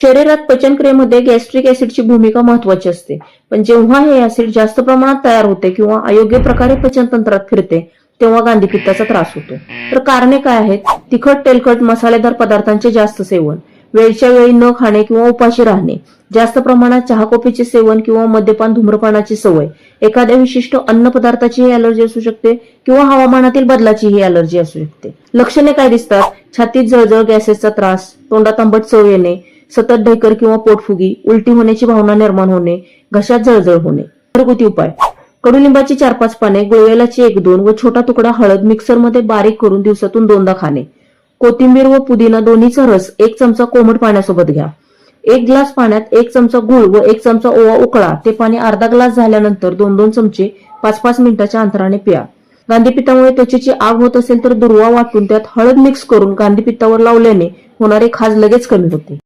शरीरात पचनक्रियेमध्ये गॅस्ट्रिक ऍसिडची भूमिका महत्वाची असते, पण जेव्हा हे ऍसिड जास्त प्रमाणात तयार होते किंवा अयोग्य प्रकारे पचनतंत्रात फिरते तेव्हा गांधीपित्ताचा त्रास होतो. तर कारणे काय आहेत? तिखट, तेलकट, मसालेदार पदार्थांचे जास्त सेवन, वेळच्या वेळी न खाणे किंवा उपाशी राहणे, जास्त प्रमाणात चहा कॉफीचे सेवन किंवा मद्यपान, धूम्रपानाची सवय, एखाद्या विशिष्ट अन्न पदार्थाची ही अलर्जी असू शकते किंवा हवामानातील बदलाची ही अलर्जी असू शकते. लक्षणे काय दिसतात? छातीत जळजळ, गॅसेसचा त्रास, तोंडात आंबट चव येणे, सतत ढेकर किंवा पोटफुगी, उलटी होण्याची भावना निर्माण होणे, घशात जळजळ होणे. घरगुती उपाय: कडुलिंबाची 4-5 पाने, गुळवेलाची 1-2 व छोटा तुकडा हळद मिक्सरमध्ये बारीक करून दिवसातून 2दा खाणे. कोथिंबीर व पुदिना दोन्हीचा रस 1 चमचा कोमट पाण्यासोबत घ्या. 1 ग्लास पाण्यात 1 चमचा गूळ व 1 चमचा ओवा उकळा. ते पाणी अर्धा ग्लास झाल्यानंतर 2-2 चमचे 5-5 मिनिटाच्या अंतराने प्या. गांधीपित्तामुळे त्वचेची आग होत असेल तर दुर्वा वाटून त्यात हळद मिक्स करून गांधीपित्तावर लावल्याने होणारे खाज लगेच कमी होते.